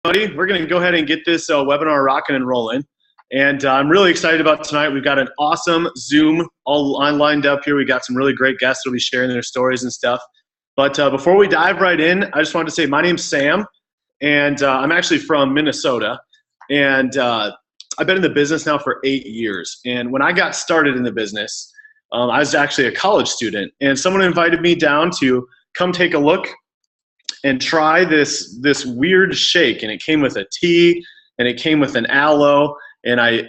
Buddy, we're going to go ahead and get this webinar rocking and rolling. And I'm really excited about tonight. We've got an awesome Zoom all lined up here. We got some really great guests who'll be sharing their stories and stuff. But before we dive right in, I just wanted to say my name's Sam, and I'm actually from Minnesota. And I've been in the business now for 8 years. And when I got started in the business, I was actually a college student. And someone invited me down to come take a look and try this weird shake. And it came with a tea, and it came with an aloe. And I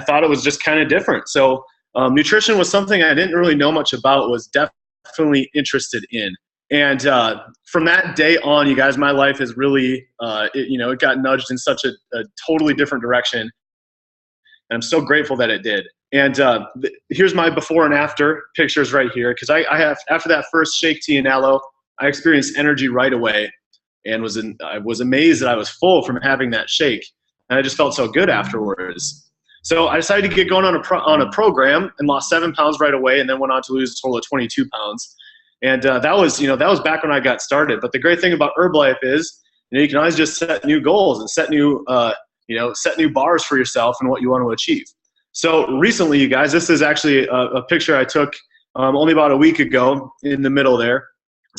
thought it was just kind of different. So nutrition was something I didn't really know much about, was definitely interested in. And from that day on, you guys, my life has really, it got nudged in such a totally different direction. And I'm so grateful that it did. And here's my before and after pictures right here. Because I have, after that first shake, tea, and aloe, I experienced energy right away, and I was amazed that I was full from having that shake. And I just felt so good afterwards. So I decided to get going on a program and lost 7 pounds right away, and then went on to lose a total of 22 pounds. And that was back when I got started. But the great thing about Herbalife is, you can always just set new goals and set new bars for yourself and what you want to achieve. So recently, you guys, this is actually a picture I took only about a week ago in the middle there,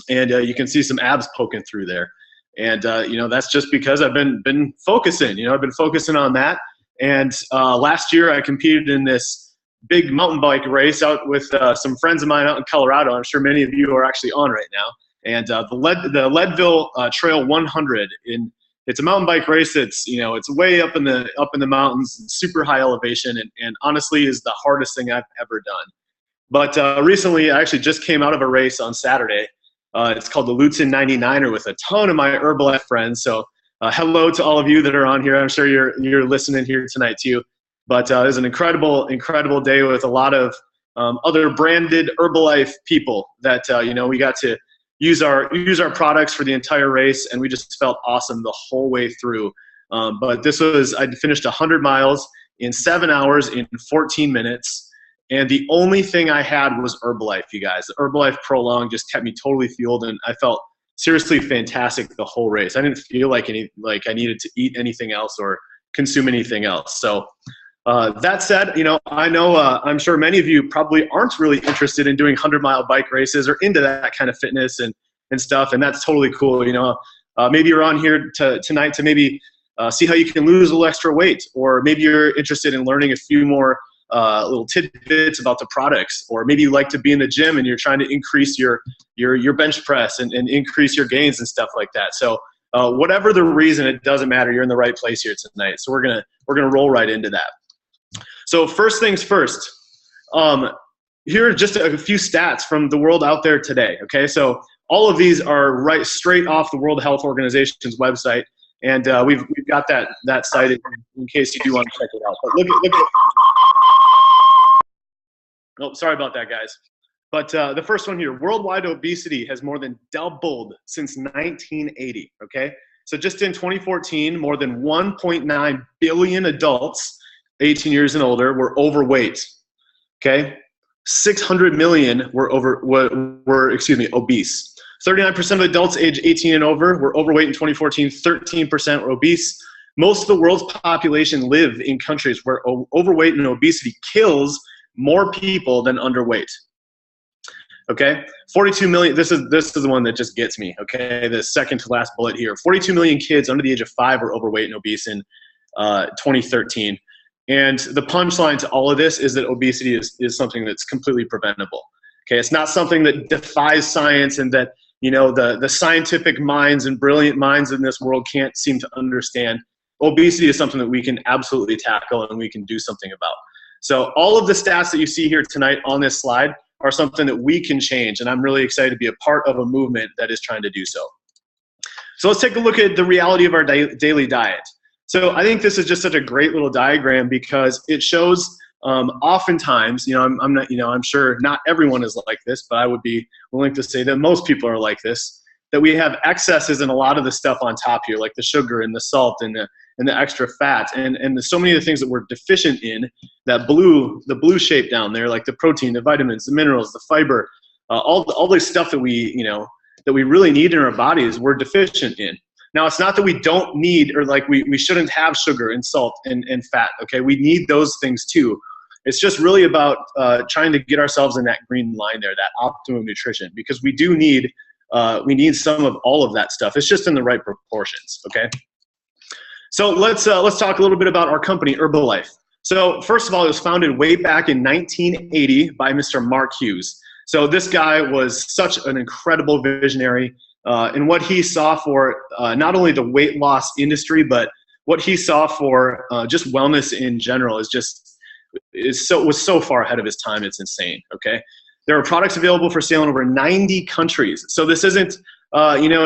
and you can see some abs poking through there. And that's just because I've been focusing. I've been focusing on that. And last year I competed in this big mountain bike race out with some friends of mine out in Colorado. I'm sure many of you are actually on right now. And the Leadville Trail 100. It's a mountain bike race that's it's way up in the mountains, super high elevation, and honestly is the hardest thing I've ever done. But recently I actually just came out of a race on Saturday. It's called the L2EMZ06272016 with a ton of my Herbalife friends. So hello to all of you that are on here. I'm sure you're listening here tonight too. But it was an incredible day with a lot of other branded Herbalife people that we got to use our products for the entire race, and we just felt awesome the whole way through. But I finished 100 miles in 7 hours in 14 minutes. And the only thing I had was Herbalife, you guys. The Herbalife Prolong just kept me totally fueled, and I felt seriously fantastic the whole race. I didn't feel like I needed to eat anything else or consume anything else. So that said, I know I'm sure many of you probably aren't really interested in doing 100-mile bike races or into that kind of fitness and stuff, and that's totally cool. Maybe you're on here tonight to maybe see how you can lose a little extra weight, or maybe you're interested in learning a few more little tidbits about the products, or maybe you like to be in the gym and you're trying to increase your bench press and increase your gains and stuff like that. So whatever the reason, it doesn't matter. You're in the right place here tonight. So we're gonna roll right into that. So first things first, here are just a few stats from the world out there today. Okay, so all of these are right straight off the World Health Organization's website, and we've got that cited in case you do want to check it out. But look at oh, sorry about that, guys. But the first one here, worldwide obesity has more than doubled since 1980, okay? So just in 2014, more than 1.9 billion adults 18 years and older were overweight, okay? 600 million were obese. 39% of adults age 18 and over were overweight in 2014, 13% were obese. Most of the world's population live in countries where overweight and obesity kills more people than underweight. Okay, 42 million. This is the one that just gets me. Okay, the second to last bullet here. 42 million kids under the age of 5 were overweight and obese in 2013. And the punchline to all of this is that obesity is something that's completely preventable. Okay, it's not something that defies science and that the scientific minds and brilliant minds in this world can't seem to understand. Obesity is something that we can absolutely tackle and we can do something about. So all of the stats that you see here tonight on this slide are something that we can change, and I'm really excited to be a part of a movement that is trying to do so. So let's take a look at the reality of our daily diet. So I think this is just such a great little diagram because it shows oftentimes, I'm sure not everyone is like this, but I would be willing to say that most people are like this, that we have excesses in a lot of the stuff on top here, like the sugar and the salt and the extra fat and so many of the things that we're deficient in, the blue shape down there, like the protein, the vitamins, the minerals, the fiber, all this stuff that we really need in our bodies, we're deficient in. Now, it's not that we don't need, or like we shouldn't have sugar and salt and fat, okay? We need those things too. It's just really about trying to get ourselves in that green line there, that optimum nutrition, because we do need, we need some of all of that stuff. It's just in the right proportions, okay? So let's talk a little bit about our company, Herbalife. So first of all, it was founded way back in 1980 by Mr. Mark Hughes. So this guy was such an incredible visionary, and what he saw for not only the weight loss industry, but what he saw for just wellness in general was so far ahead of his time. It's insane. Okay, there are products available for sale in over 90 countries. So this isn't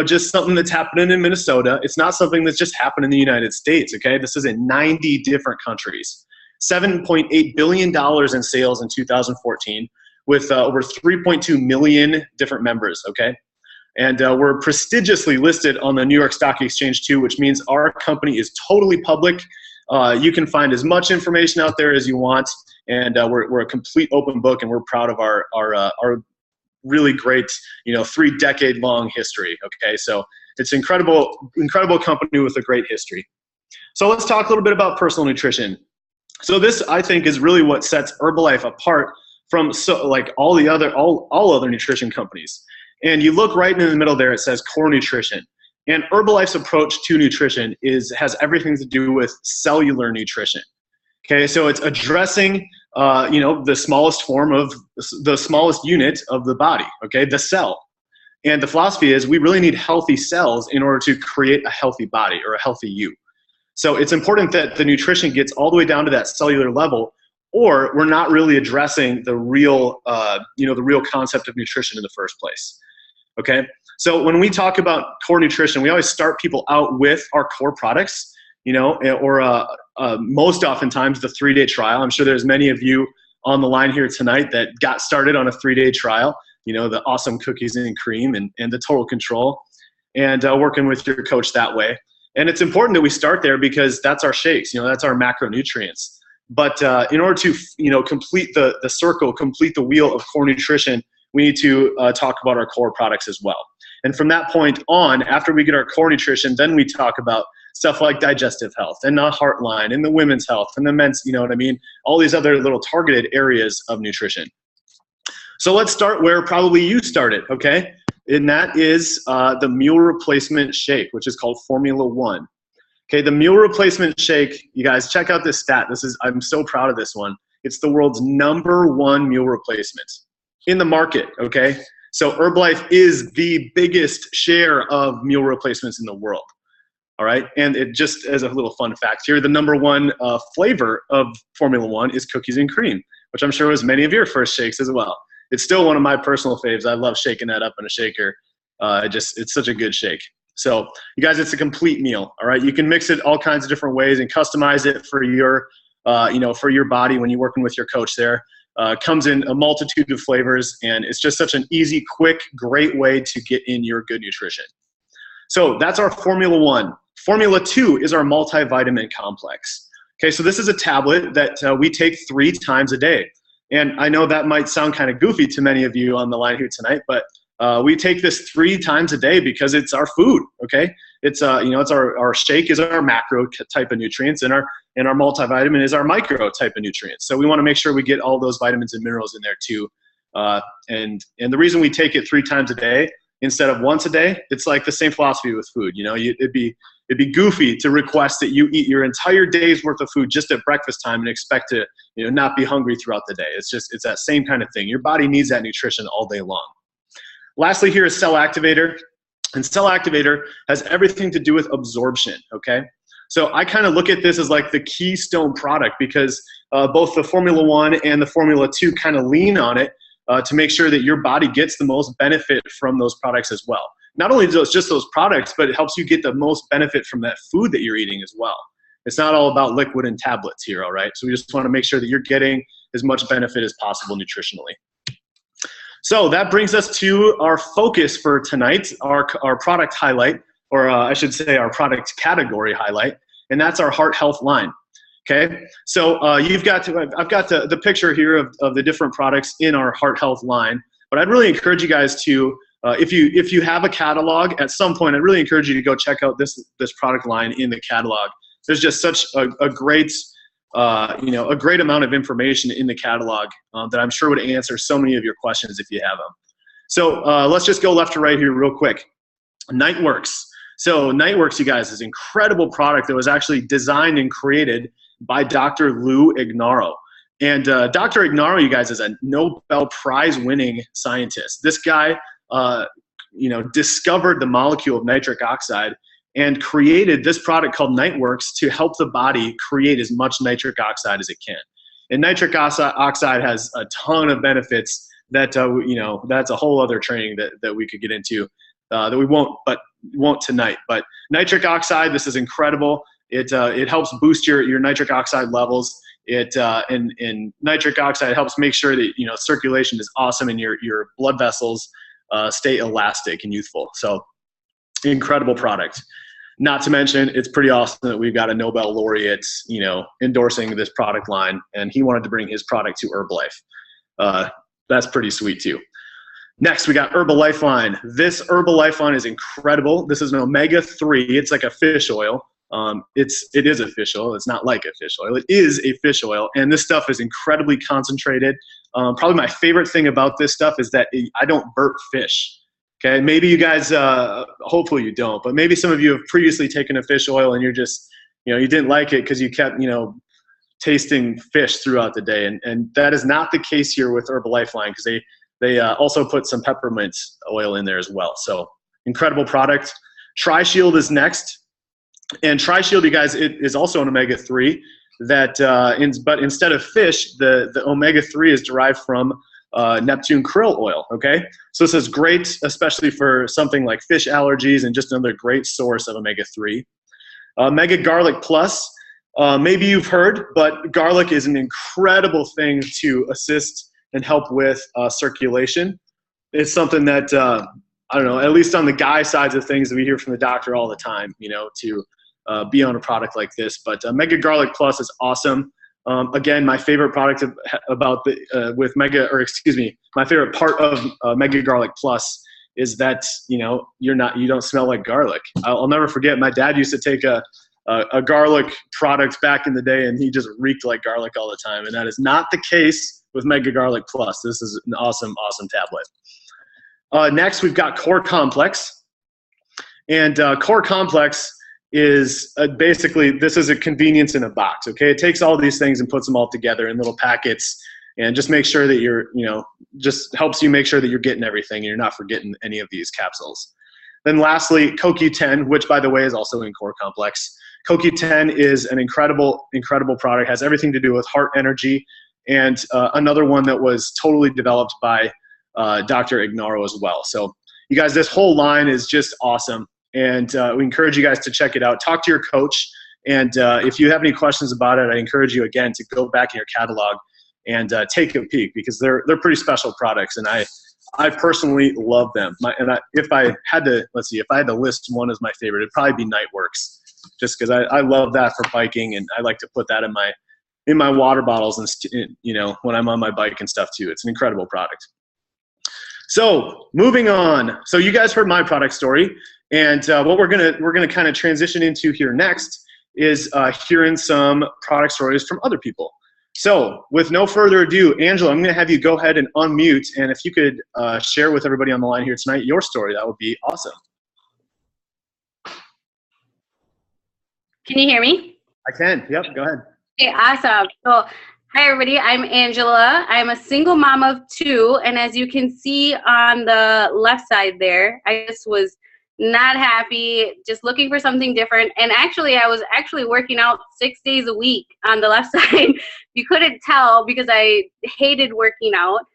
just something that's happening in Minnesota. It's not something that's just happened in the United States. Okay, this is in 90 different countries. $7.8 billion in sales in 2014 with over 3.2 million different members, okay? And we're prestigiously listed on the New York Stock Exchange too, which means our company is totally public. You can find as much information out there as you want, and we're a complete open book, and we're proud of our really great, 3-decade-long history, okay? So it's incredible company with a great history. So let's talk a little bit about personal nutrition. So this, I think, is really what sets Herbalife apart from all other nutrition companies. And you look right in the middle there, it says core nutrition. And Herbalife's approach to nutrition has everything to do with cellular nutrition. Okay, so it's addressing the smallest unit of the body, okay, the cell. And the philosophy is we really need healthy cells in order to create a healthy body or a healthy you. So it's important that the nutrition gets all the way down to that cellular level, or we're not really addressing the real concept of nutrition in the first place. Okay, so when we talk about core nutrition, we always start people out with our core products, or most oftentimes the 3-day trial. I'm sure there's many of you on the line here tonight that got started on a 3-day trial, the awesome cookies and cream and the total control, and working with your coach that way. And it's important that we start there because that's our shakes, that's our macronutrients. But in order to, complete the circle, complete the wheel of core nutrition, we need to talk about our core products as well. And from that point on, after we get our core nutrition, then we talk about stuff like digestive health and the heart line and the women's health and the men's, all these other little targeted areas of nutrition. So let's start where probably you started, okay? And that is the meal replacement shake, which is called Formula 1. Okay, the meal replacement shake, you guys, check out this stat. I'm so proud of this one. It's the world's #1 meal replacement in the market, okay? So Herbalife is the biggest share of meal replacements in the world, all right? And it just as a little fun fact here, the #1 flavor of Formula 1 is cookies and cream, which I'm sure was many of your first shakes as well. It's still one of my personal faves. I love shaking that up in a shaker. It's such a good shake. So you guys, it's a complete meal, all right? You can mix it all kinds of different ways and customize it for your, for your body when you're working with your coach there. Comes in a multitude of flavors, and it's just such an easy, quick, great way to get in your good nutrition. So that's our Formula 1. Formula 2 is our multivitamin complex. Okay, so this is a tablet that we take 3 times a day. And I know that might sound kind of goofy to many of you on the line here tonight, but we take this 3 times a day because it's our food. Okay, it's it's our shake is our macro type of nutrients, and our multivitamin is our micro type of nutrients. So we want to make sure we get all those vitamins and minerals in there too. And the reason we take it 3 times a day instead of once a day, it's like the same philosophy with food. It'd be goofy to request that you eat your entire day's worth of food just at breakfast time and expect to not be hungry throughout the day. It's that same kind of thing. Your body needs that nutrition all day long. Lastly here is Cell Activator. And Cell Activator has everything to do with absorption, okay? So I kind of look at this as like the keystone product because both the Formula 1 and the Formula 2 kind of lean on it to make sure that your body gets the most benefit from those products as well. Not only just those products, but it helps you get the most benefit from that food that you're eating as well. It's not all about liquid and tablets here, all right? So we just want to make sure that you're getting as much benefit as possible nutritionally. So that brings us to our focus for tonight, our product highlight, or I should say our product category highlight, and that's our heart health line. Okay, so I've got the picture here of the different products in our heart health line, but I'd really encourage you guys to if you have a catalog, at some point, I really encourage you to go check out this product line in the catalog. There's just such a great a great amount of information in the catalog that I'm sure would answer so many of your questions if you have them. So let's just go left to right here real quick. Nightworks. So Nightworks, you guys, is an incredible product that was actually designed and created by Dr. Lou Ignarro. And Dr. Ignarro, you guys, is a Nobel Prize winning scientist. This guy, discovered the molecule of nitric oxide and created this product called Nightworks to help the body create as much nitric oxide as it can. And nitric oxide has a ton of benefits that, that's a whole other training that we could get into that we won't tonight. But nitric oxide, this is incredible. It helps boost your nitric oxide levels. And nitric oxide helps make sure that, circulation is awesome and your blood vessels stay elastic and youthful. So incredible product. Not to mention, it's pretty awesome that we've got a Nobel laureate, endorsing this product line, and he wanted to bring his product to Herbalife. That's pretty sweet too. Next, we got Herbalife line. This Herbalife line is incredible. This is an omega-3. It's like a fish oil. It is a fish oil. It's not like a fish oil. It is a fish oil, and this stuff is incredibly concentrated. Probably my favorite thing about this stuff is that I don't burp fish. Okay, maybe you guys, hopefully you don't, but maybe some of you have previously taken a fish oil and you're just, you didn't like it because you kept, tasting fish throughout the day, and that is not the case here with Herbalife line, because they also put some peppermint oil in there as well. So incredible product. Tri-Shield is next. And Tri-Shield, you guys, it is also an omega-3 but instead of fish, the omega-3 is derived from Neptune krill oil, okay? So this is great, especially for something like fish allergies, and just another great source of omega-3. Mega Garlic Plus, maybe you've heard, but garlic is an incredible thing to assist and help with circulation. It's something that, I don't know, at least on the guy sides of things, that we hear from the doctor all the time, to be on a product like this. But Mega Garlic Plus is awesome. Again, my favorite product about my favorite part of Mega Garlic Plus is that, you don't smell like garlic. I'll never forget, my dad used to take a garlic product back in the day, and he just reeked like garlic all the time. And that is not the case with Mega Garlic Plus. This is an awesome, awesome tablet. Next, we've got Core Complex. And Core Complex is basically, this is a convenience in a box, okay? It takes all these things and puts them all together in little packets, and just make sure that you're, just helps you make sure that you're getting everything and you're not forgetting any of these capsules. Then lastly, CoQ10, which by the way is also in Core Complex. CoQ10 is an incredible, incredible product, has everything to do with heart energy, and another one that was totally developed by Dr. Ignarro as well. So you guys, this whole line is just awesome. And we encourage you guys to check it out. Talk to your coach. And if you have any questions about it, I encourage you, again, to go back in your catalog and take a peek, because they're pretty special products. And I personally love them. If I had to list one as my favorite, it'd probably be Nightworks, just because I love that for biking, and I like to put that in my water bottles, and when I'm on my bike and stuff too. It's an incredible product. So moving on. So you guys heard my product story, and what we're gonna kind of transition into here next is hearing some product stories from other people. So with no further ado, Angela, I'm gonna have you go ahead and unmute, and if you could share with everybody on the line here tonight your story, that would be awesome. Can you hear me? I can. Yep. Go ahead. Okay, awesome. So, hi everybody, I'm Angela. I'm a single mom of 2, and as you can see on the left side there, I just was not happy, just looking for something different. And actually, I was working out 6 days a week on the left side. You couldn't tell because I hated working out.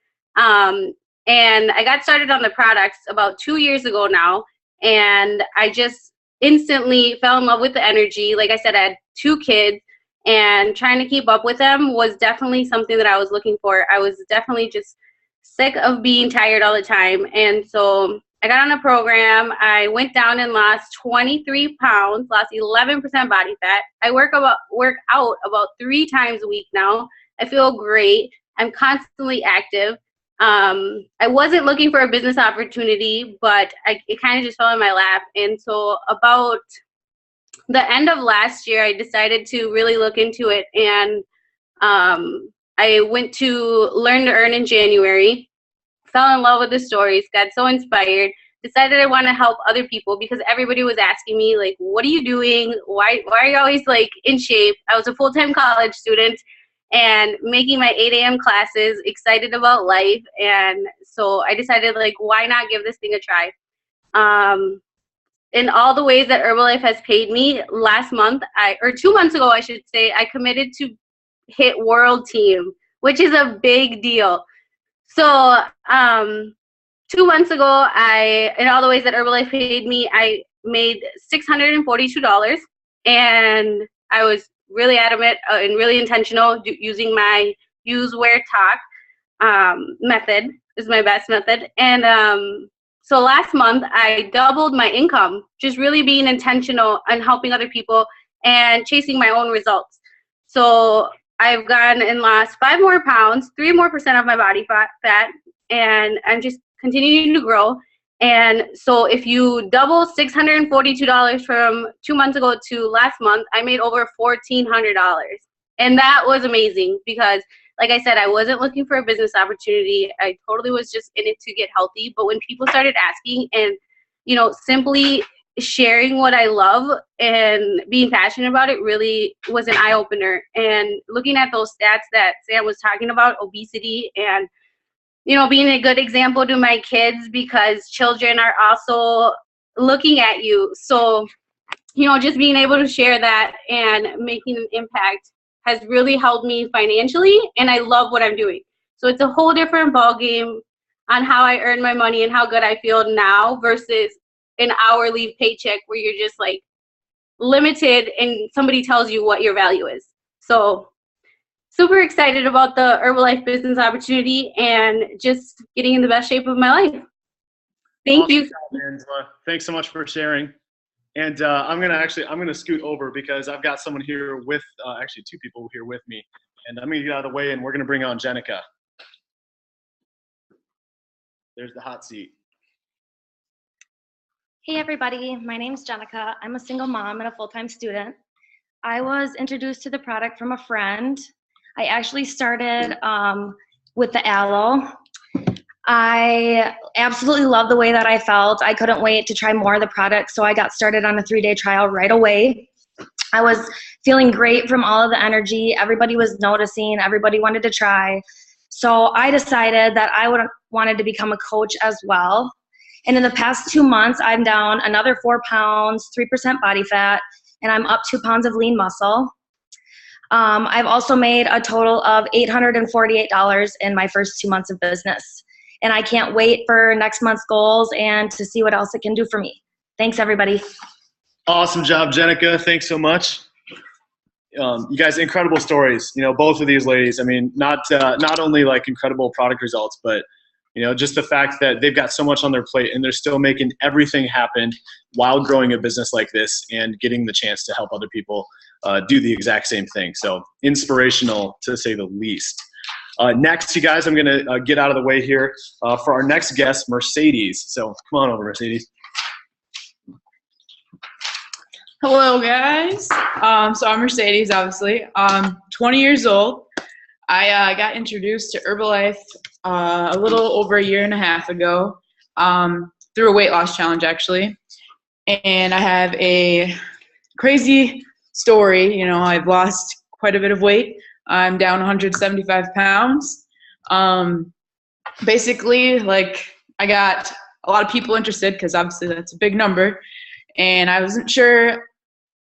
And I got started on the products about 2 years ago now, and I just instantly fell in love with the energy. Like I said, I had 2 kids, and trying to keep up with them was definitely something that I was looking for. I was definitely just sick of being tired all the time. And so I got on a program. I went down and lost 23 pounds, lost 11% body fat. I work out about 3 times a week now. I feel great. I'm constantly active. I wasn't looking for a business opportunity, but it kind of just fell in my lap. And so about the end of last year, I decided to really look into it. And I went to Learn to Earn in January, fell in love with the stories, got so inspired, decided I want to help other people because everybody was asking me, like, what are you doing? Why are you always, like, in shape? I was a full-time college student and making my 8 a.m. classes, excited about life. And so I decided, like, why not give this thing a try? In all the ways that Herbalife has paid me, last month, or 2 months ago, I should say, I committed to hit world team, which is a big deal. So 2 months ago, in all the ways that Herbalife paid me, I made $642, and I was really adamant and really intentional using my use, wear, talk method is my best method. And so last month, I doubled my income, just really being intentional and helping other people and chasing my own results. So I've gone and lost 5 more pounds, 3% more of my body fat, and I'm just continuing to grow. And so if you double $642 from 2 months ago to last month, I made over $1,400. And that was amazing because, like I said, I wasn't looking for a business opportunity. I totally was just in it to get healthy. But when people started asking and, simply sharing what I love and being passionate about it really was an eye-opener. And looking at those stats that Sam was talking about, obesity and being a good example to my kids, because children are also looking at you. So, just being able to share that and making an impact has really helped me financially, and I love what I'm doing. So it's a whole different ballgame on how I earn my money and how good I feel now versus an hourly paycheck where you're just like limited and somebody tells you what your value is. So super excited about the Herbalife business opportunity and just getting in the best shape of my life. Thank you. Angela. Thanks so much for sharing. And I'm gonna scoot over because I've got someone here with, actually 2 people here with me. And I'm gonna get out of the way and we're gonna bring on Jenica. There's the hot seat. Hey everybody, my name's Jenica. I'm a single mom and a full-time student. I was introduced to the product from a friend. I actually started with the aloe. I absolutely love the way that I felt. I couldn't wait to try more of the product, so I got started on a 3-day trial right away. I was feeling great from all of the energy. Everybody was noticing. Everybody wanted to try. So I decided that I wanted to become a coach as well. And in the past 2 months, I'm down another 4 pounds, 3% body fat, and I'm up 2 pounds of lean muscle. I've also made a total of $848 in my first 2 months of business. And I can't wait for next month's goals and to see what else it can do for me. Thanks, everybody. Awesome job, Jenica. Thanks so much. You guys, incredible stories. Both of these ladies. I mean, not only like incredible product results, but just the fact that they've got so much on their plate and they're still making everything happen while growing a business like this and getting the chance to help other people do the exact same thing. So inspirational, to say the least. Next, you guys, I'm going to get out of the way here for our next guest, Mercedes. So come on over, Mercedes. Hello, guys. So I'm Mercedes, obviously. 20 years old. I got introduced to Herbalife a little over a year and a half ago through a weight loss challenge, actually. And I have a crazy story. I've lost quite a bit of weight. I'm down 175 pounds. Basically, I got a lot of people interested because obviously that's a big number. And I wasn't sure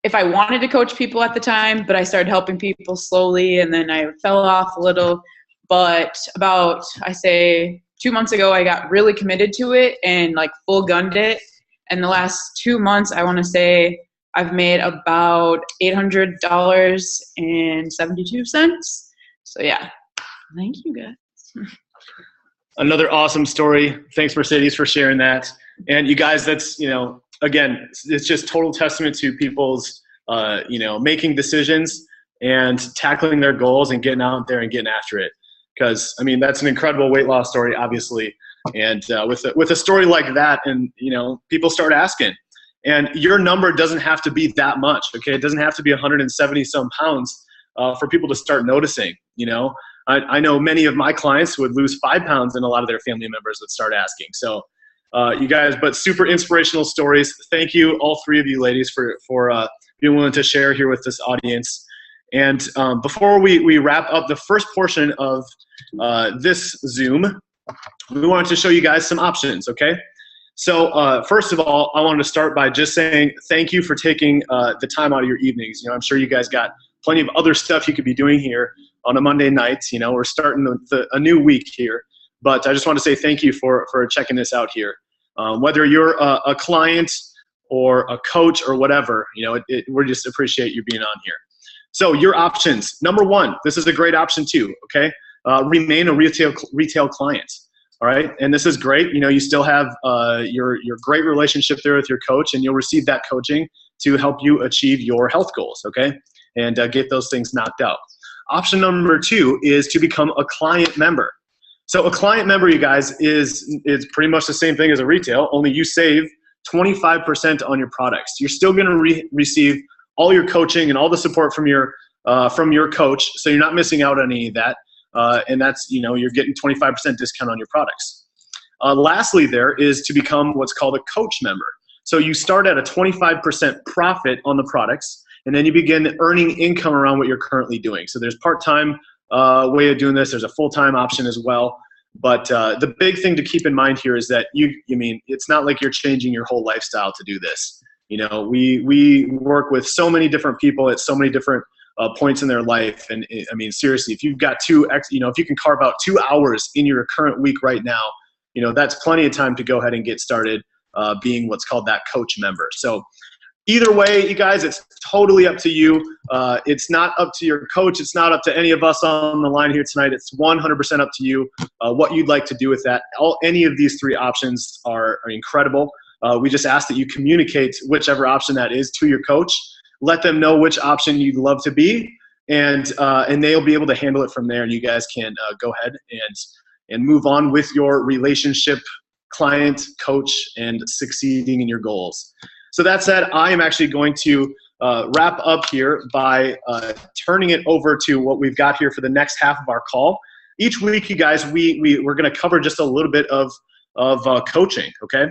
if I wanted to coach people at the time, but I started helping people slowly, and then I fell off a little. But about, I say, 2 months ago, I got really committed to it and full gunned it. And the last 2 months, I want to say I've made about $800.72. So yeah, thank you guys. Another awesome story. Thanks, Mercedes, for sharing that. And you guys, that's, again, it's just total testament to people's, making decisions and tackling their goals and getting out there and getting after it. because I mean that's an incredible weight loss story, obviously. And with a story like that, and people start asking, and your number doesn't have to be that much. Okay, it doesn't have to be 170 some pounds for people to start noticing. I know many of my clients would lose 5 pounds, and a lot of their family members would start asking. So you guys, but super inspirational stories. Thank you, all three of you ladies, for being willing to share here with this audience. And before we wrap up the first portion of this Zoom, we wanted to show you guys some options, okay? So first of all, I wanted to start by just saying thank you for taking the time out of your evenings. I'm sure you guys got plenty of other stuff you could be doing here on a Monday night. We're starting a new week here. But I just want to say thank you for checking this out here. Whether you're a client or a coach or whatever, we just appreciate you being on here. So your options. Number one, this is a great option too, okay? Remain a retail client, all right? And this is great. You still have your great relationship there with your coach, and you'll receive that coaching to help you achieve your health goals, okay? And get those things knocked out. Option number two is to become a client member. So a client member, you guys, is pretty much the same thing as a retail, only you save 25% on your products. You're still going to receive all your coaching and all the support from your coach, so you're not missing out on any of that. And that's, you're getting 25% discount on your products. Lastly, there is to become what's called a coach member. So you start at a 25% profit on the products, and then you begin earning income around what you're currently doing. So there's part-time way of doing this. There's a full-time option as well. But the big thing to keep in mind here is that it's not like you're changing your whole lifestyle to do this. We work with so many different people at so many different points in their life. And seriously, if you've got if you can carve out 2 hours in your current week right now, that's plenty of time to go ahead and get started being what's called that coach member. So either way, you guys, it's totally up to you. It's not up to your coach. It's not up to any of us on the line here tonight. It's 100% up to you what you'd like to do with that. Any of these three options are incredible. We just ask that you communicate whichever option that is to your coach. Let them know which option you'd love to be, and they'll be able to handle it from there. And you guys can go ahead and move on with your relationship, client, coach, and succeeding in your goals. So that said, I am actually going to wrap up here by turning it over to what we've got here for the next half of our call. Each week, you guys, we're going to cover just a little bit of coaching, okay?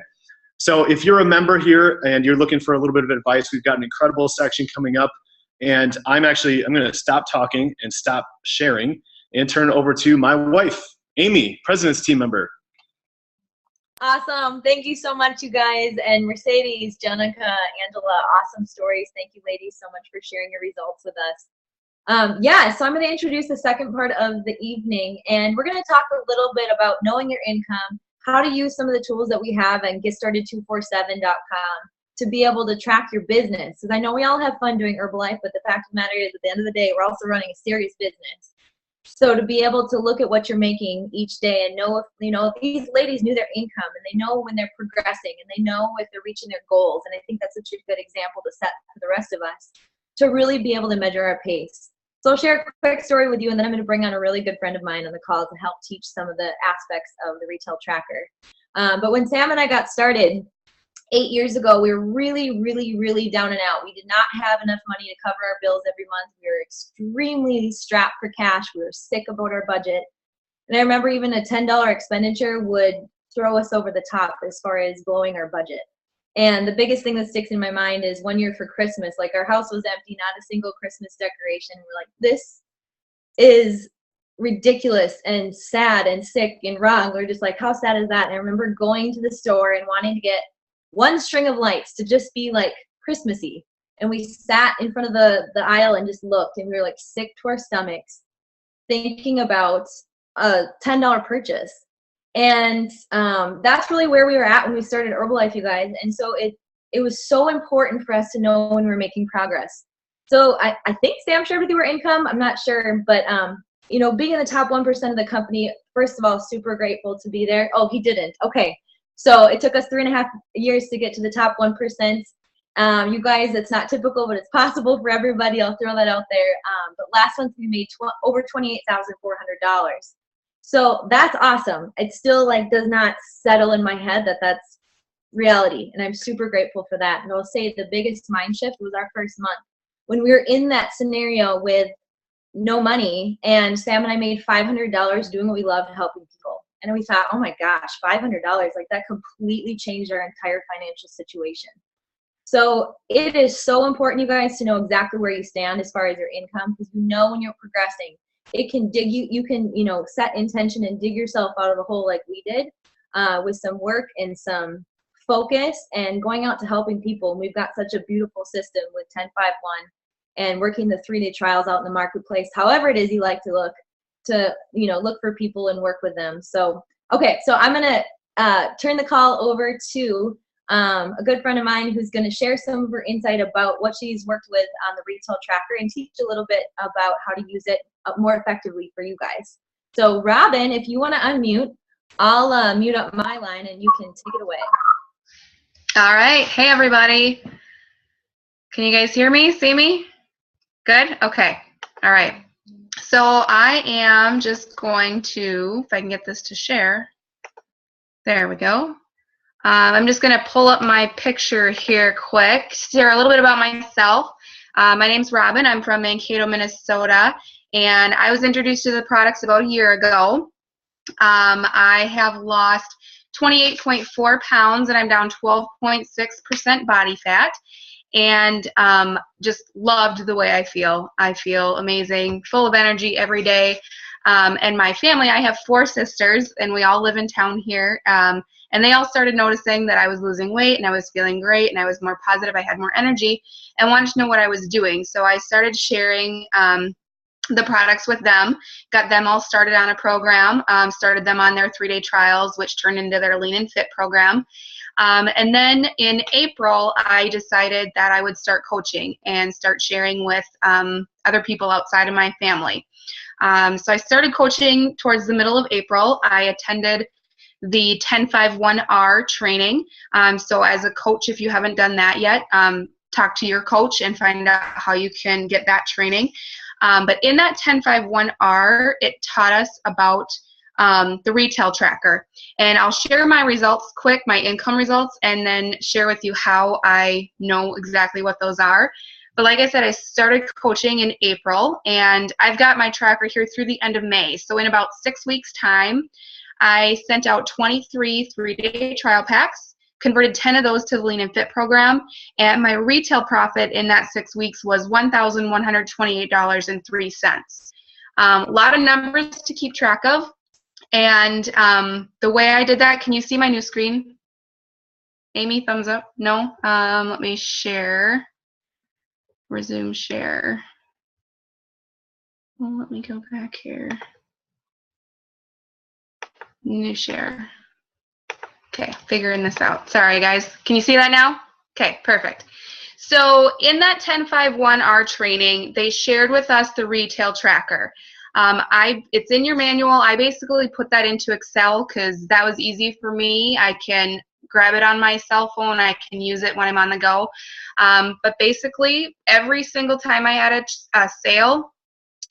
So if you're a member here and you're looking for a little bit of advice, we've got an incredible section coming up. And I'm going to stop talking and stop sharing and turn it over to my wife, Amy, President's team member. Awesome. Thank you so much, you guys. And Mercedes, Jenica, Angela, awesome stories. Thank you, ladies, so much for sharing your results with us. So I'm going to introduce the second part of the evening, and we're going to talk a little bit about knowing your income, how to use some of the tools that we have and getstarted247.com to be able to track your business. Because I know we all have fun doing Herbalife, but the fact of the matter is at the end of the day, we're also running a serious business. So to be able to look at what you're making each day and know if these ladies knew their income, and they know when they're progressing, and they know if they're reaching their goals. And I think that's such a good example to set for the rest of us to really be able to measure our pace. So I'll share a quick story with you, and then I'm going to bring on a really good friend of mine on the call to help teach some of the aspects of the retail tracker. But when Sam and I got started 8 years ago, we were really, really, really down and out. We did not have enough money to cover our bills every month. We were extremely strapped for cash. We were sick about our budget. And I remember even a $10 expenditure would throw us over the top as far as blowing our budget. And the biggest thing that sticks in my mind is one year for Christmas, like our house was empty, not a single Christmas decoration. We're like, this is ridiculous and sad and sick and wrong. We're just like, how sad is that? And I remember going to the store and wanting to get one string of lights to just be like Christmassy. And we sat in front of the aisle and just looked, and we were like sick to our stomachs thinking about a $10 purchase. And that's really where we were at when we started Herbalife, you guys. And so it was so important for us to know when we were making progress. So I think Sam shared with you our income. I'm not sure, but being in the top 1% of the company, first of all, super grateful to be there. Oh, he didn't. Okay. So it took us 3.5 years to get to the top 1%. You guys, it's not typical, but it's possible for everybody. I'll throw that out there. But last month we made over $28,400. So that's awesome. It still like does not settle in my head that that's reality, and I'm super grateful for that. And I'll say the biggest mind shift was our first month when we were in that scenario with no money, and Sam and I made $500 doing what we loved, helping people. And we thought, oh my gosh, $500, like that completely changed our entire financial situation. So it is so important, you guys, to know exactly where you stand as far as your income, because you know when you're progressing, it can dig you. You can, you know, set intention and dig yourself out of the hole like we did with some work and some focus and going out to helping people. And we've got such a beautiful system with 10-5-1 and working the 3-day trials out in the marketplace. However it is you like to look for people and work with them. So, okay, so I'm going to turn the call over to a good friend of mine who's going to share some of her insight about what she's worked with on the retail tracker and teach a little bit about how to use it more effectively for you guys. So Robin, if you want to unmute, I'll mute up my line and you can take it away. All right. Hey, everybody. Can you guys hear me, see me? Good? Okay. All right. So I am just going to, if I can get this to share. There we go. I'm just going to pull up my picture here quick, share a little bit about myself. My name's Robin. I'm from Mankato, Minnesota, and I was introduced to the products about a year ago. I have lost 28.4 pounds, and I'm down 12.6% body fat, and just loved the way I feel. I feel amazing, full of energy every day. And my family, I have 4 sisters, and we all live in town here. And they all started noticing that I was losing weight and I was feeling great and I was more positive, I had more energy, and wanted to know what I was doing. So I started sharing the products with them, got them all started on a program, started them on their 3-day trials, which turned into their Lean and Fit program. And then in April, I decided that I would start coaching and start sharing with other people outside of my family. So I started coaching towards the middle of April. I attended the 10-5-1R training. So as a coach, if you haven't done that yet, talk to your coach and find out how you can get that training. But in that 10-5-1R, it taught us about the retail tracker. And I'll share my results quick, my income results, and then share with you how I know exactly what those are. But like I said, I started coaching in April, and I've got my tracker here through the end of May. So in about 6 weeks' time, I sent out 23 3-day trial packs, converted 10 of those to the Lean and Fit program, and my retail profit in that 6 weeks was $1,128.03. A lot of numbers to keep track of, and the way I did that, can you see my new screen? Amy, thumbs up? No? Let me share. Resume share. Well, let me go back here. New share. Okay, figuring this out. Sorry, guys. Can you see that now? Okay, perfect. So in that 10-5-1R training, they shared with us the retail tracker. It's in your manual. I basically put that into Excel because that was easy for me. I can grab it on my cell phone. I can use it when I'm on the go. But basically, every single time I had a sale,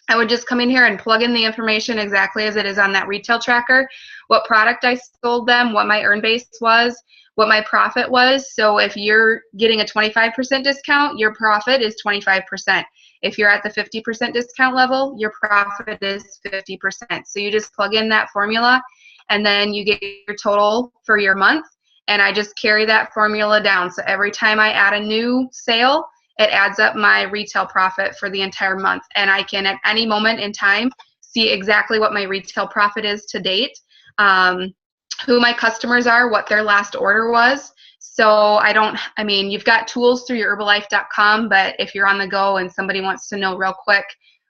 I would just come in here and plug in the information exactly as it is on that retail tracker, what product I sold them, what my earn base was, what my profit was. So if you're getting a 25% discount, your profit is 25%. If you're at the 50% discount level, your profit is 50%. So you just plug in that formula, and then you get your total for your month. And I just carry that formula down. So every time I add a new sale, it adds up my retail profit for the entire month. And I can, at any moment in time, see exactly what my retail profit is to date, who my customers are, what their last order was. So you've got tools through your Herbalife.com, but if you're on the go and somebody wants to know real quick,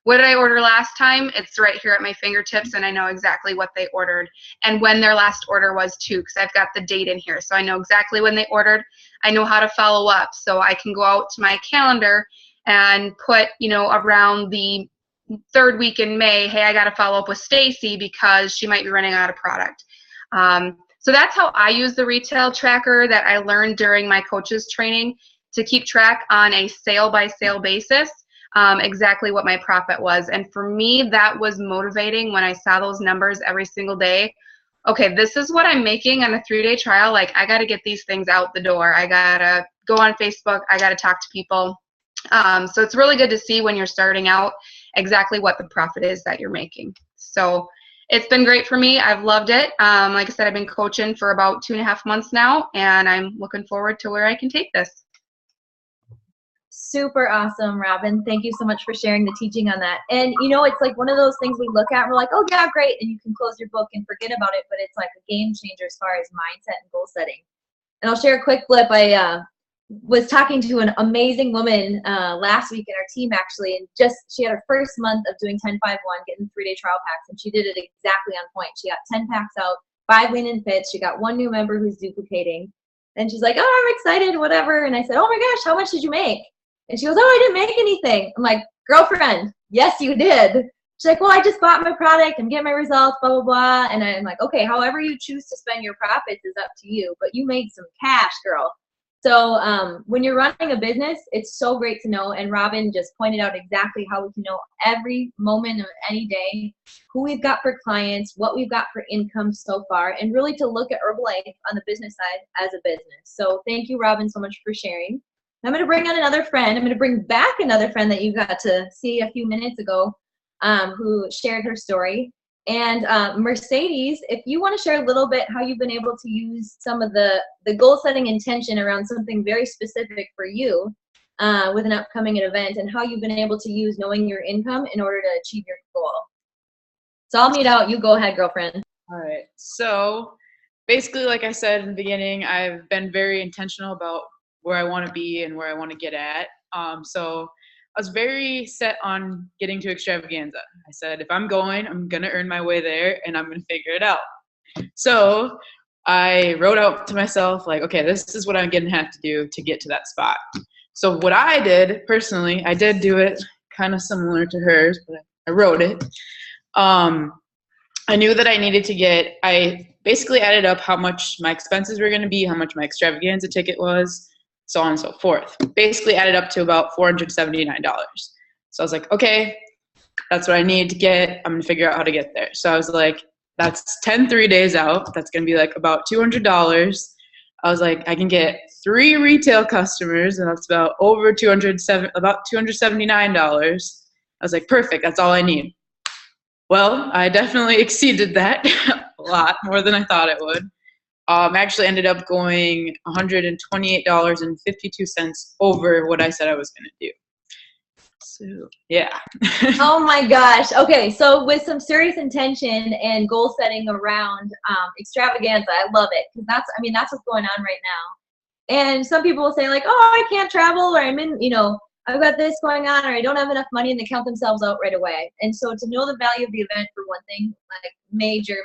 what did I order last time? It's right here at my fingertips, and I know exactly what they ordered and when their last order was too, because I've got the date in here. So I know exactly when they ordered. I know how to follow up. So I can go out to my calendar and put, around the 3rd week in May, hey, I got to follow up with Stacy because she might be running out of product. So that's how I use the retail tracker that I learned during my coach's training to keep track on a sale-by-sale basis. exactly what my profit was. And for me, that was motivating when I saw those numbers every single day. Okay, this is what I'm making on a 3-day trial. Like, I got to get these things out the door. I got to go on Facebook. I got to talk to people. So it's really good to see when you're starting out exactly what the profit is that you're making. So it's been great for me. I've loved it. Like I said, I've been coaching for about 2.5 months now, and I'm looking forward to where I can take this. Super awesome, Robin. Thank you so much for sharing the teaching on that. And you know, it's like one of those things we look at and we're like, oh yeah, great. And you can close your book and forget about it, but it's like a game changer as far as mindset and goal setting. And I'll share a quick blip. I was talking to an amazing woman last week in our team actually, and she had her first month of doing 10-5-1, getting 3-day trial packs, and she did it exactly on point. She got 10 packs out, 5 lean and fits. She got 1 new member who's duplicating. And she's like, oh, I'm excited, whatever. And I said, oh my gosh, how much did you make? And she goes, oh, I didn't make anything. I'm like, girlfriend, yes, you did. She's like, well, I just bought my product. I'm getting my results, blah, blah, blah. And I'm like, okay, however you choose to spend your profits is up to you. But you made some cash, girl. So when you're running a business, it's so great to know. And Robin just pointed out exactly how we can know every moment of any day, who we've got for clients, what we've got for income so far, and really to look at Herbalife on the business side as a business. So thank you, Robin, so much for sharing. I'm going to bring on another friend. I'm going to bring back another friend that you got to see a few minutes ago who shared her story. And Mercedes, if you want to share a little bit how you've been able to use some of the goal setting intention around something very specific for you with an upcoming event, and how you've been able to use knowing your income in order to achieve your goal. So I'll mute out. You go ahead, girlfriend. All right. So basically, like I said in the beginning, I've been very intentional about where I want to be and where I want to get at. So I was very set on getting to Extravaganza. I said, if I'm going to earn my way there, and I'm going to figure it out. So I wrote out to myself, like, okay, this is what I'm going to have to do to get to that spot. So what I did personally, I did do it kind of similar to hers, but I wrote it. I knew that I needed to I basically added up how much my expenses were going to be, how much my Extravaganza ticket was, so on and so forth. Basically added up to about $479. So I was like, okay, that's what I need to get. I'm gonna figure out how to get there. So I was like, that's 10 3-days out. That's gonna be like about $200. I was like, I can get 3 retail customers, and that's about about $279. I was like, perfect, that's all I need. Well, I definitely exceeded that a lot more than I thought it would. Actually ended up going $128.52 over what I said I was going to do. So, yeah. Oh my gosh. Okay, so with some serious intention and goal setting around Extravaganza, I love it, because that's what's going on right now. And some people will say like, oh, I can't travel, or I've got this going on, or I don't have enough money, and they count themselves out right away. And so to know the value of the event, for one thing, like major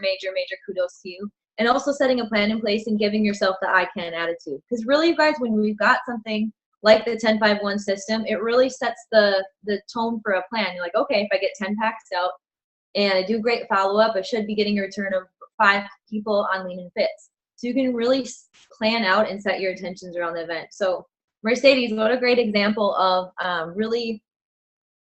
kudos to you. And also setting a plan in place and giving yourself the I can attitude. Because really, you guys, when we've got something like the 10-5-1 system, it really sets the tone for a plan. You're like, okay, if I get 10 packs out and I do great follow-up, I should be getting a return of 5 people on lean and fits. So you can really plan out and set your intentions around the event. So Mercedes, what a great example of really,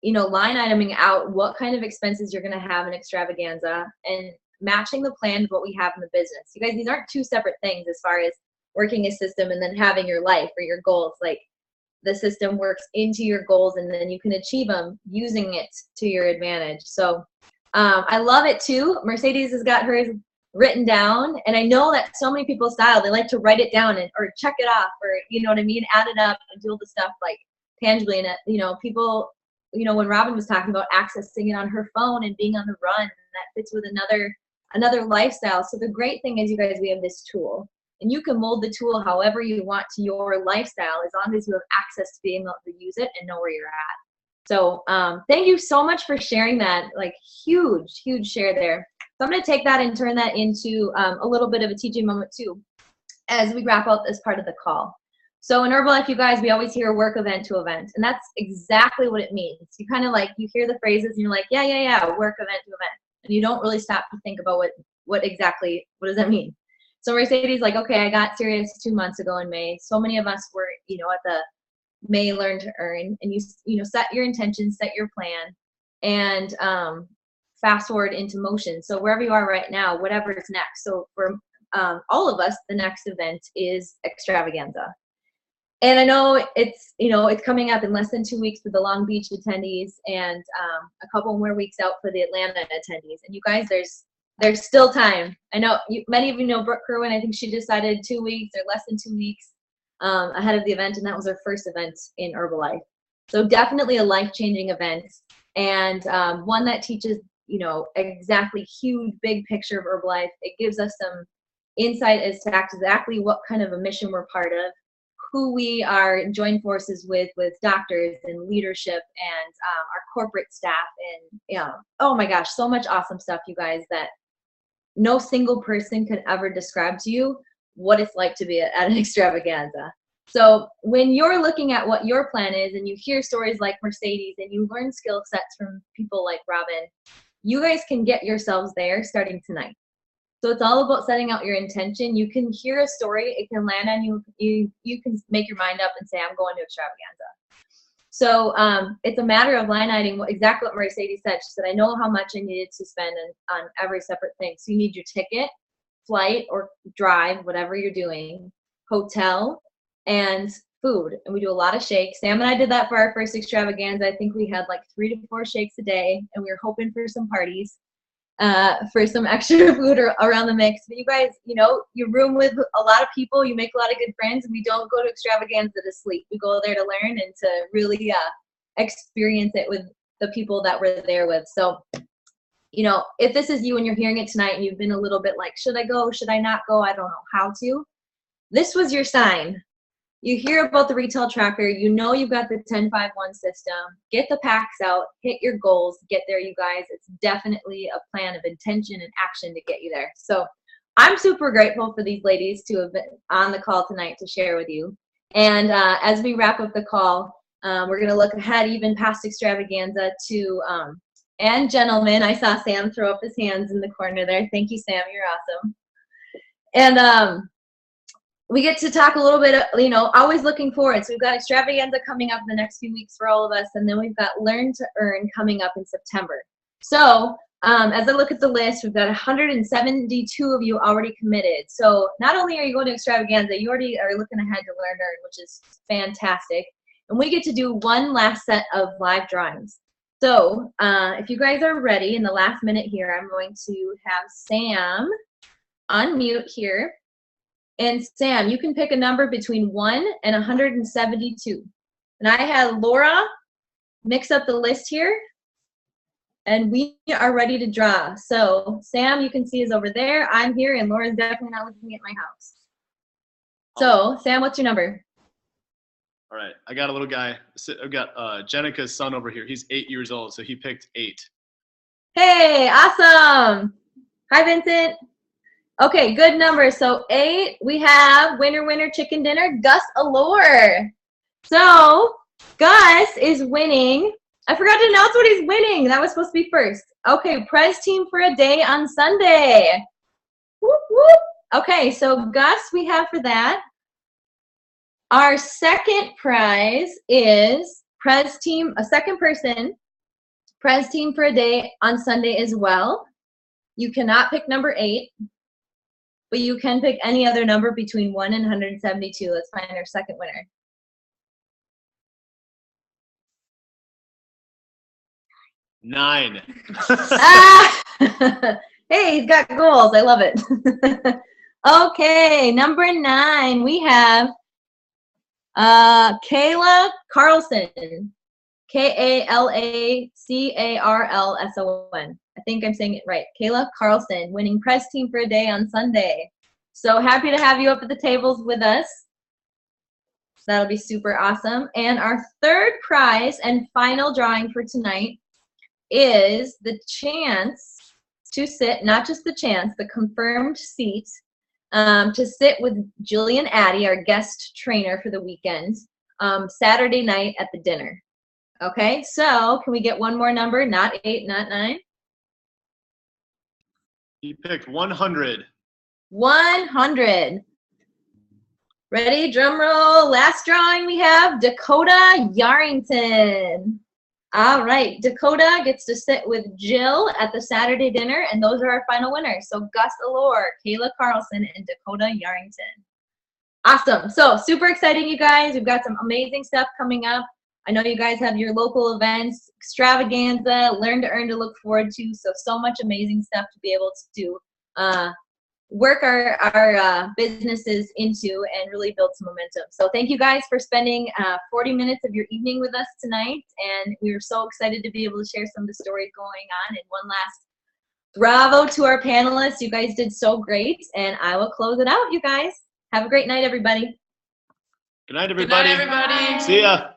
line iteming out what kind of expenses you're going to have in Extravaganza and matching the plan with what we have in the business. You guys, these aren't two separate things as far as working a system and then having your life or your goals. Like, the system works into your goals, and then you can achieve them using it to your advantage. So I love it too. Mercedes has got hers written down, and I know that so many people style, they like to write it down or check it off, or you know what I mean, add it up and do all the stuff like tangibly. And people, when Robin was talking about accessing it on her phone and being on the run, that fits with another lifestyle. So the great thing is, you guys, we have this tool, and you can mold the tool however you want to your lifestyle, as long as you have access to being able to use it and know where you're at. So thank you so much for sharing that, like huge share there. So I'm going to take that and turn that into a little bit of a teaching moment too, as we wrap up this part of the call. So in Herbalife, you guys, we always hear work event to event, and that's exactly what it means. You kind of you hear the phrases and you're like, yeah, work event to event. And you don't really stop to think about what does that mean? So Mercedes, okay, I got serious 2 months ago in May. So many of us were, at may learn to earn, and you set your intention, set your plan, and fast forward into motion. So wherever you are right now, whatever is next. So for all of us, the next event is Extravaganza. And I know it's coming up in less than 2 weeks for the Long Beach attendees, and a couple more weeks out for the Atlanta attendees. And you guys, there's still time. I know many of you know Brooke Kerwin. I think she decided 2 weeks or less than 2 weeks ahead of the event, and that was her first event in Herbalife. So definitely a life-changing event, and one that teaches exactly huge big picture of Herbalife. It gives us some insight as to exactly what kind of a mission we're part of, who we are joined forces with doctors and leadership and our corporate staff, and oh my gosh, so much awesome stuff, you guys, that no single person could ever describe to you what it's like to be at an extravaganza. So when you're looking at what your plan is and you hear stories like Mercedes and you learn skill sets from people like Robin, you guys can get yourselves there starting tonight. So it's all about setting out your intention. You can hear a story, it can land on you. You can make your mind up and say, I'm going to extravaganza. So it's a matter of line iteming exactly what Mercedes said. She said, I know how much I needed to spend on every separate thing. So you need your ticket, flight or drive, whatever you're doing, hotel, and food. And we do a lot of shakes. Sam and I did that for our first extravaganza. I think we had like 3 to 4 shakes a day, and we were hoping for some parties. For some extra food around the mix. But you guys, you room with a lot of people, you make a lot of good friends, and we don't go to extravaganza to sleep. We go there to learn and to really experience it with the people that we're there with. So, if this is you and you're hearing it tonight and you've been a little bit like, should I go? Should I not go? I don't know how to. This was your sign. You hear about the retail tracker, you've got the 10-5-1 system, get the packs out, hit your goals, get there, you guys. It's definitely a plan of intention and action to get you there. So I'm super grateful for these ladies to have been on the call tonight to share with you. And as we wrap up the call, we're going to look ahead even past extravaganza to, and gentlemen, I saw Sam throw up his hands in the corner there. Thank you, Sam. You're awesome. And we get to talk a little bit, always looking forward. So we've got extravaganza coming up in the next few weeks for all of us, and then we've got Learn to Earn coming up in September. So as I look at the list, we've got 172 of you already committed. So not only are you going to extravaganza, you already are looking ahead to Learn to Earn, which is fantastic. And we get to do one last set of live drawings. So if you guys are ready, in the last minute here, I'm going to have Sam unmute here. And Sam, you can pick a number between 1 and 172. And I had Laura mix up the list here, and we are ready to draw. So Sam, you can see, is over there. I'm here, and Laura's definitely not looking at my house. So Sam, what's your number? All right, I got a little guy. I've got Jenica's son over here. He's 8 years old, so he picked 8. Hey, awesome. Hi, Vincent. Okay, good number. So 8, we have winner chicken dinner, Gus Allure. So Gus is winning. I forgot to announce what he's winning. That was supposed to be first. Okay, Prez team for a day on Sunday. Whoop, whoop. Okay, so Gus we have for that. Our second prize is Prez team, a second person, Prez team for a day on Sunday as well. You cannot pick number 8. But you can pick any other number between 1 and 172. Let's find our second winner. 9. Hey, he's got goals. I love it. Okay, number 9. We have Kayla Carlson. Kalacarlson. I think I'm saying it right. Kayla Carlson, winning Prez team for a day on Sunday. So happy to have you up at the tables with us. So that'll be super awesome. And our third prize and final drawing for tonight is the chance to sit, not just the chance, the confirmed seat, to sit with Jillian Addy, our guest trainer for the weekend, Saturday night at the dinner. Okay, so can we get one more number? Not 8, not 9. He picked 100. 100. Ready? Drum roll. Last drawing we have Dakota Yarrington. All right, Dakota gets to sit with Jill at the Saturday dinner, and those are our final winners. So Gus Allure, Kayla Carlson, and Dakota Yarrington. Awesome. So super exciting, you guys. We've got some amazing stuff coming up. I know you guys have your local events, extravaganza, learn to earn to look forward to. So much amazing stuff to be able to work our businesses into and really build some momentum. So thank you guys for spending 40 minutes of your evening with us tonight. And we were so excited to be able to share some of the stories going on. And one last bravo to our panelists. You guys did so great. And I will close it out, you guys. Have a great night, everybody. Good night, everybody. Good night, everybody. See ya.